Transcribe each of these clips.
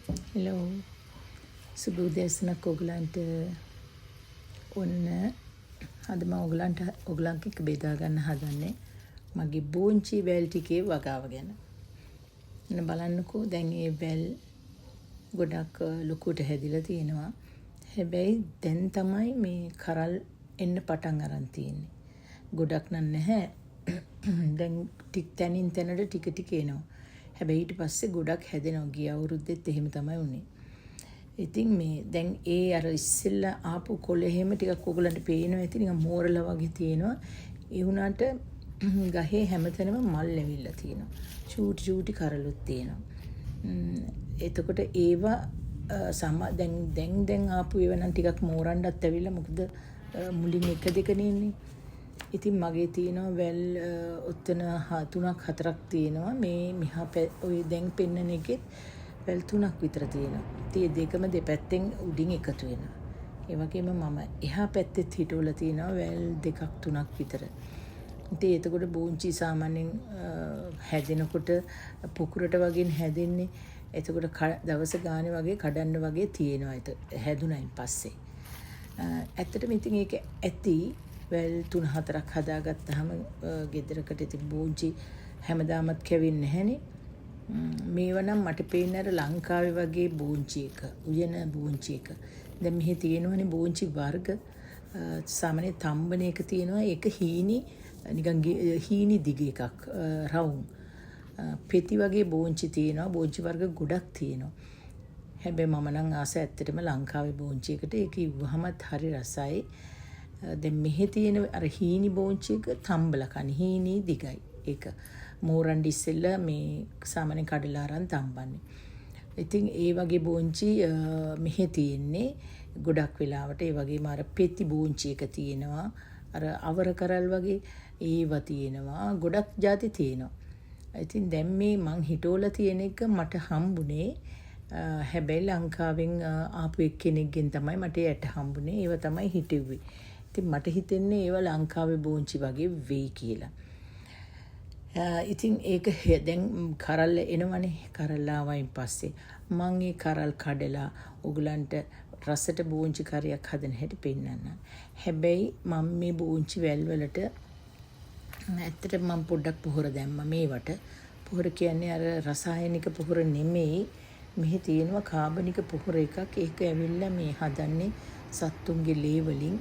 Hello සුබ උදෑසනක් ඔයගලන්ට. ඔන්න අද මම ඔයගලන්ට එක්ක බෙදා ගන්න හදන්නේ මගේ බෝංචි වැල් ටිකේ වගාව ගැන. එන්න බලන්නකෝ දැන් මේ වැල් ගොඩක් ලොකුට හැදිලා තියෙනවා. හැබැයි දැන් තමයි මේ කරල් එන්න පටන් අරන් තියෙන්නේ. ගොඩක් නැහැ. දැන් තැනින් තැනට ටික ටික එනවා. හැබැයි ඊට පස්සේ ගොඩක් හැදෙනවා. ගිය අවුරුද්දෙත් එහෙම තමයි වුනේ. ඉතින් මේ දැන් ඒ අර ඉස්සෙල්ලා ආපු කොළ එහෙම ටිකක් ඔයගලන්ට පේනවා ඇති නිකන් මෝරලා වගේ තියෙනවා. ඒ වුණාට ගහේ හැමතැනම මල් ඇවිල්ලා තියෙනවා. චූටි කරලුත් තියෙනවා. එතකොට ඒවා දැන් ආපු ඒවා නම් ටිකක් මෝරන්නත් ඇවිල්ලා මොකද මුලින් 1 2 නේ. ඉතින් මගේ තියෙනවා වැල් ඔතන 3ක් 4ක් තියෙනවා. මේ මිහා ඔය දැන් පෙන්නන එකෙත් වැල් 3ක් විතර තියෙනවා. ඉතින් දෙකම දෙපැත්තෙන් උඩින් එකතු වෙනවා. ඒ වගේම මම එහා පැත්තෙත් හිටවල තියෙනවා වැල් 2ක් 3ක් විතර. ඉතින් එතකොට බෝංචි සාමාන්‍යයෙන් හැදෙනකොට පුකුරට වගේ හැදෙන්නේ. එතකොට දවස් ගානේ වගේ කඩන්න වගේ තියෙනවා. හැදුනයින් පස්සේ. ඇත්තටම ඉතින් ඒක ඇති වැල් 3-4ක් හදාගත්තාම ගෙදරකට ඉතින් බෝංචි හැමදාමත් කැවෙන්නේ නැහනේ. මේව නම් මට පේන්නේ අර ලංකාවේ වගේ බෝංචි එක, උයන බෝංචි එක. දැන් මෙහි තියෙනවනේ බෝංචි වර්ග. සාමාන්‍ය තම්බන එක තියෙනවා. ඒක හීනි දිග එකක්, රවුම්. පෙති වගේ බෝංචි තියෙනවා. බෝංචි වර්ග ගොඩක් තියෙනවා. හැබැයි මම නම් ආස ඇත්තටම ලංකාවේ බෝංචි එකට ඒක ඉවහමත් හරි රසයි. දැන් මෙහි තියෙන අර හීනි බෝංචි එක තම්බලා කන හීනි දිගයි. ඒක මෝරන්ඩි ඉස්සෙල්ලා මේ සාමාන්‍ය කඩලා අරන් තම්බන්නේ. ඉතින් ඒ වගේ බෝංචි මෙහි තියෙන්නේ ගොඩක් වෙලාවට. ඒ වගේම අර පෙති බෝංචි එක තියෙනවා. අර අවර කරල් වගේ ඒවා තියෙනවා. ගොඩක් ಜಾති තියෙනවා. ඉතින් දැන් මේ මං හිතෝලා තියෙන එක මට හම්බුනේ. හැබැයි ලංකාවෙන් ආපු එක්කෙනෙක්ගෙන් තමයි මට යට හම්බුනේ. ඒව තමයි හිටෙව්වේ. ඉතින් මට හිතෙන්නේ ඒව ලංකාවේ බෝංචි වගේ වෙයි කියලා. ඉතින් ඒක දැන් කරල් එනවනේ. කරල් ආවයින් පස්සේ මම ඒ කරල් කඩලා ඔයගලන්ට රසට බෝංචි කරියක් හදන හැටි පෙන්නන්න. හැබැයි මම මේ බෝංචි වැල් වලට ඇත්තට මම පොඩ්ඩක් පොහොර දැම්මා මේවට. පොහොර කියන්නේ අර රසායනික පොහොර නෙමෙයි. මෙහි තියෙනවා කාබනික පොහොර එකක්. ඒක ඇවිල්ලා මේ හදන්නේ සත්තුන්ගේ ලේ වලින්.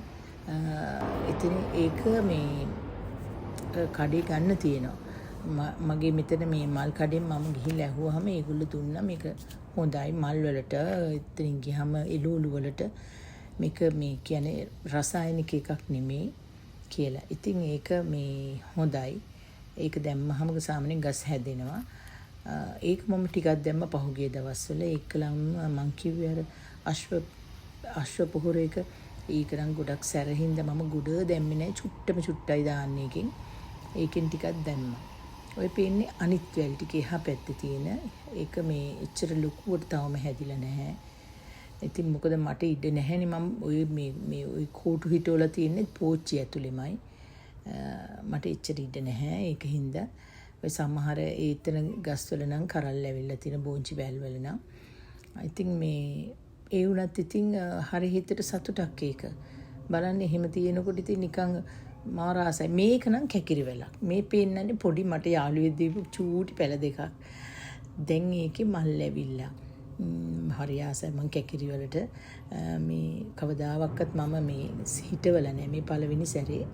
ඉතින් ඒක මේ කඩේ ගන්න තියෙනවා. මගේ මෙතන මේ මල් කඩෙන් මම ගිහිල්ලා ඇහුවාම ඒගොල්ලෝ දුන්නා මේක හොඳයි මල් වලට. ඉතින් ගියාම එළවලු වලට මේක මේ කියන්නේ රසායනික එකක් නෙමෙයි කියලා. ඉතින් ඒක මේ හොඳයි. ඒක දැම්මහම සාමාන්‍යයෙන් ගස් හැදෙනවා. ඒක මම ටිකක් දැම්ම පහුගිය දවස්වල. ඒකලම මං කිව්වේ අර අශ්ව පොහොර එක ඒක නම් ගොඩක් සැරහින්ද මම ගොඩ දැම්මේ නැහැ. චුට්ටයි දාන්නේ එකෙන්. ඒකෙන් ටිකක් දැම්මා. ඔය පේන්නේ අනිත් වැල් ටික එහා පැත්තේ තියෙන. ඒක මේ එච්චර ලොකුවට තවම හැදිලා නැහැ. ඉතින් මොකද මට ඉඩ නැහැනේ. මම ඔය මේ ඔය කෝටු හිටවල තියෙන්නේ පෝච්චි ඇතුළෙමයි. මට එච්චර ඉඩ නැහැ. ඒකින්ද ඔය සමහර ඒතන ගස්වල නම් කරල් ඇවිල්ලා තියෙන බෝංචි වැල් වල නම්. ඉතින් මේ ඒ වුණත් ඉතින් හරි හිතට සතුටක් ඒක. බලන්න එහෙම තියෙනකොට ඉතින් නිකන් මාරාසයි. මේක නම් කැකිරි වෙලක්. මේ පේන්නන්නේ පොඩි මට යාළුවෙක් දීපු චූටි පැල දෙකක්. දැන් ඒකේ මල් ඇවිල්ලා. හරි ආසයි මං කැකිරි වලට. මේ කවදාවත් මම මේ හිටවල නැහැ. මේ පළවෙනි සැරේ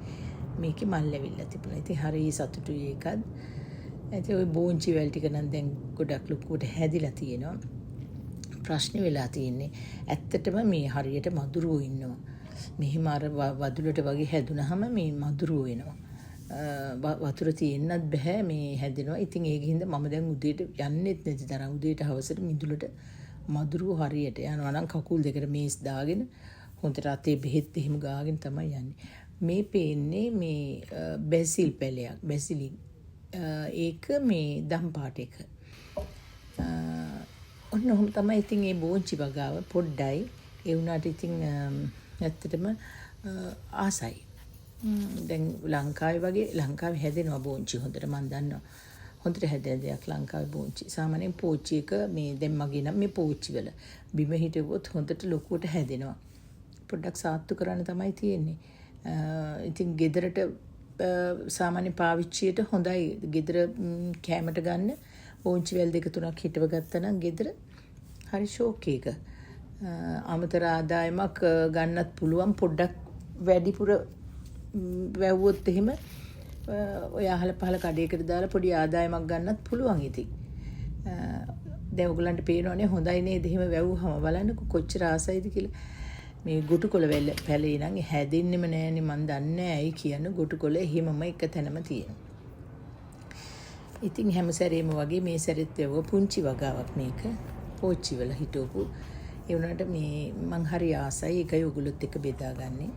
මේකේ මල් ඇවිල්ලා තිබුණා. ඉතින් හරි සතුටුයි ඒකත්. ඉතින් ওই බෝංචි වැල් ටික නම් දැන් ගොඩක් ලොකුවට හැදිලා තියෙනවා. ප්‍රශ්නේ වෙලා තියෙන්නේ ඇත්තටම මේ හරියට මදුරුවෝ ඉන්නවා. මෙහිම අර වදුලට වගේ හැදුනහම මේ මදුරුවෝ එනවා. වතුර තියෙන්නත් බෑ මේ හැදෙනවා. ඉතින් ඒකින්ද මම දැන් උදේට යන්නෙත් නැති තරම් උදේට හවසට මිදුලට මදුරුවෝ හරියට යනවා නම් කකුල් දෙකට මේස් දාගෙන හොඳට අතේ බෙහෙත් එහෙම ගාගෙන තමයි යන්නේ. මේ පේන්නේ මේ බැසිල් පැලයක්. බැසිලි ඒක මේ දම් පාට එක. ඔන්න ඔහොම තමයි ඉතින් මේ බෝංචි වගාව පොඩ්ඩයි. ඒ වුණාට ඉතින් ඇත්තටම ආසයි. දැන් ලංකාවේ හැදෙනවා බෝංචි හොඳට මම දන්නවා. හොඳට හැදෙන දෙයක් ලංකාවේ බෝංචි. සාමාන්‍යයෙන් පෝච්චි එක මේ දැන් මගේ නම් මේ පෝච්චි වල බිම හිටවුවොත් හොඳට ලොකුවට හැදෙනවා. පොඩ්ඩක් සාත්තු කරන්න තමයි තියෙන්නේ. ඉතින් ගෙදරට සාමාන්‍ය පාවිච්චියට හොඳයි. ගෙදර කැමරට ගන්න බෝංචි වැල් 2-3ක් හිටව ගත්තා නම් ගෙදර හරි ෂෝක් එක. අමතර ආදායමක් ගන්නත් පුළුවන්. පොඩ්ඩක් වැඩිපුර වැව්වොත් එහෙම ඔය අහල පහල කඩේකට දාලා පොඩි ආදායමක් ගන්නත් පුළුවන් ඉතින්. දැන් ඔයගලන්ට පේනවනේ හොඳයි නේද එහෙම වැව්වහම බලන්නකො කොච්චර ආසයිද කියලා. මේ ගොටුකොළ පැලේ නම් හැදෙන්නෙම නෑනේ මන් දන්නේ ඇයි කියන ගොටුකොළ එහෙමම එක තැනම තියෙනවා. ඉතින් හැම සැරේම වගේ මේ සැරෙත් වැව්ව පුංචි වගාවක් මේක. පෝච්චි වල හිටවපු. ඒ වුණාට මේ මං හරි ආසයි ඒකයි ඔයගොල්ලොත් එක්ක බෙදාගන්නේ.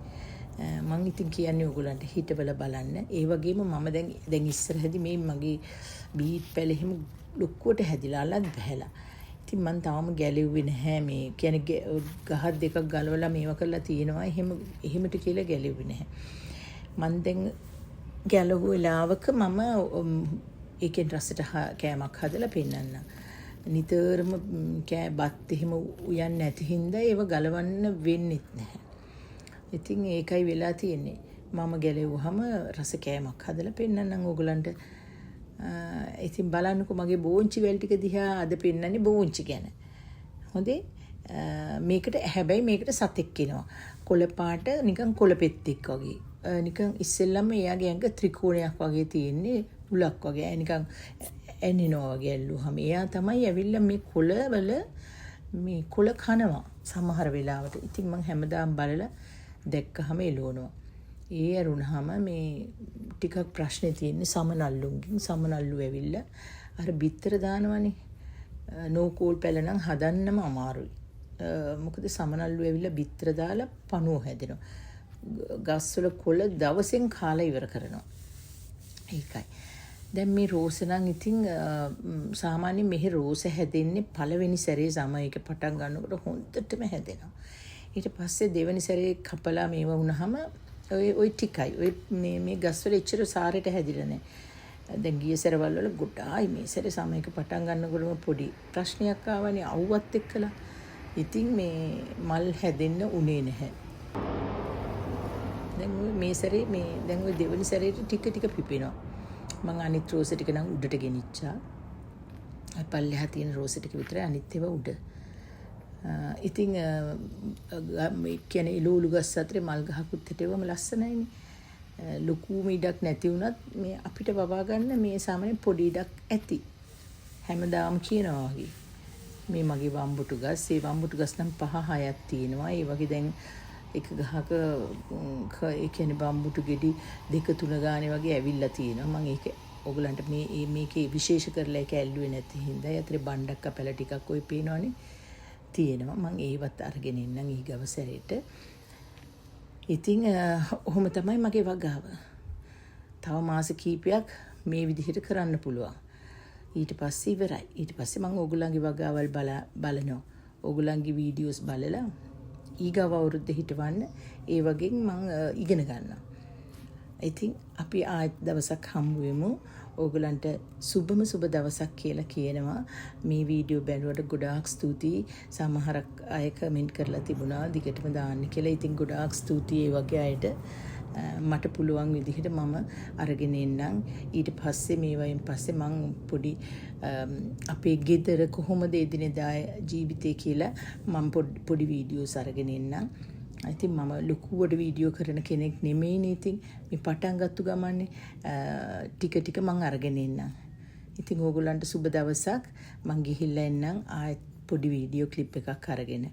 මං ඉතින් කියන්නේ ඔයගොල්ලන්ට හිටවල බලන්න. ඒ වගේම මම දැන් ඉස්සරහදී මේ මගේ බීට් පැල එහෙම ලොක්කුවට හැදිලා අලත් බහැලා. ඉතින් මං තාම ගැලෙව්වේ නැහැ මේ කියන්නේ ගහ දෙකක් ගලවලා මේවා කරලා තියෙනවා. එහෙමට කියලා ගැලෙව්වේ නැහැ. මං දැන් ගැලවුව වෙලාවක මම ඒකෙන් රසට කෑමක් හදලා පෙන්නන්න. නිතරම බත් එහෙම උයන්නේ නැති හින්දා ඒව ගලවන්න වෙන්නේ නැහැ. ඉතින් ඒකයි වෙලා තියෙන්නේ. මම ගැලෙව්වහම රස කෑමක් හදලා පෙන්නන්නම් ඕගලන්ට. ඉතින් බලන්නකෝ මගේ බෝංචි වැල් ටික දිහා අද පෙන්නන්නේ බෝංචි ගැන. හොඳේ. මේකට හැබැයි මේකට සතෙක් එනවා. කොළ පාට නිකන් කොළ පෙත්තෙක් වගේ. නිකන් ඉස්සෙල්ලම එයාගේ ඇඟ ත්‍රිකෝණයක් වගේ තියෙන්නේ උලක් වගේ. නිකන් ඇනිනවා වගේ ඇල්ලුවාම එයා තමයි ඇවිල්ලා මේ කොළවල මේ කොළ කනවා සමහර වෙලාවට. ඉතින් මම හැමදාම බලලා දැක්කහම එළවනවා. ඒ අරුණාම මේ ටිකක් ප්‍රශ්නේ තියෙන්නේ සමනල්ලුන්ගෙන්. සමනල්ලු ඇවිල්ලා අර බිත්තර දානවනේ. නෝකෝල් පැල නම් හදන්නම අමාරුයි. මොකද සමනල්ලු ඇවිල්ලා බිත්තර දාලා පණුව හැදෙනවා. ගස්වල කොළ දවසෙන් කාලා ඉවර කරනවා. ඒකයි. දැන් මේ රෝස නම් ඉතින් සාමාන්‍යයෙන් මෙහි රෝස හැදෙන්නේ පළවෙනි සැරේ සමයක පටන් ගන්නකොට හොඳටම හැදෙනවා. ඊට පස්සේ දෙවෙනි සැරේ කපලා මේව වුණාම ඔය ටිකයි. ඔය මේ ගස්වල එච්චර සාරයට හැදිලා නැහැ. දැන් ගිය සැරවල් වල ගොඩායි මේ සැරේ සමයක පටන් ගන්නකොටම පොඩි ප්‍රශ්නයක් ආවනේ අවුවත් එක්කලා. ඉතින් මේ මල් හැදෙන්න උනේ නැහැ. දැන් මේ සැරේ දැන් ඔය දෙවෙනි සැරේට ටික ටික පිපෙනවා. මම අනිත් රෝස ටික නම් උඩට ගෙනිච්චා. පල්ලෙහා තියෙන රෝස ටික විතරයි අනිත් ඒවා උඩ. ඉතින් මේ කියන්නේ ඉලූලු ගස් අතරේ මල් ගහකුත් හිටෙවම ලස්සනයිනේ. ලොකුම ඉඩක් නැති වුණත් මේ අපිට වවා ගන්න මේ සාමාන්‍ය පොඩි ඉඩක් ඇති. හැමදාම කියනවා වගේ. මේ මගේ වම්බුටු ගස්, ඒ වම්බුටු ගස් නම් 5-6ක් තියෙනවා. ඒ වගේ දැන් එක ගහක ඒ කියන්නේ බම්බුටු ගෙඩි 2-3 ගානේ වගේ ඇවිල්ලා තියෙනවා. මම ඒක ඔයගලන්ට මේකේ විශේෂ කරලා ඒක ඇල්ලුවේ නැති හින්දා යතරේ බණ්ඩක් කපලා ටිකක් ඔය පේනවනේ තියෙනවා. මම ඒවත් අරගෙන ඉන්නම් ඊගව සැරේට. ඉතින් ඔහොම තමයි මගේ වගාව. තව මාස කීපයක් මේ විදිහට කරන්න පුළුවන්. ඊට පස්සේ ඉවරයි. ඊට පස්සේ මම ඕගොල්ලන්ගේ වගාවල් බලනවා. ඕගොල්ලන්ගේ වීඩියෝස් බලලා ඊගව අවුරුද්ද හිටවන්න ඒ වගේ මම ඉගෙන ගන්නවා. ඉතින් අපි ආයෙත් දවසක් හම්බ වෙමු. ඕගොල්ලන්ට සුබම සුබ දවසක් කියලා කියනවා. මේ වීඩියෝ බැලුවට ගොඩාක් ස්තුතියි. සමහරක් අය කමෙන්ට් කරලා තිබුණා දිගටම දාන්න කියලා. ඉතින් ගොඩාක් ස්තුතියි ඒ වගේ අයට. මට පුළුවන් විදිහට මම අරගෙන එන්නම්. ඊට පස්සේ මේ වයින් පස්සේ මම පොඩි අපේ ගෙදර කොහොමද එදිනෙදා ජීවිතේ කියලා මම පොඩි වීඩියෝස් අරගෙන එන්නම්. ඉතින් මම ලොකුවට වීඩියෝ කරන කෙනෙක් නෙමෙයිනේ. ඉතින් මේ පටන් ගත්ත ගමන්නේ ටික ටික මම අරගෙන එන්නම්. ඉතින් ඕගොල්ලන්ට සුබ දවසක්. මම ගිහිල්ලා එන්නම් ආයෙත් පොඩි වීඩියෝ ක්ලිප් එකක් අරගෙන.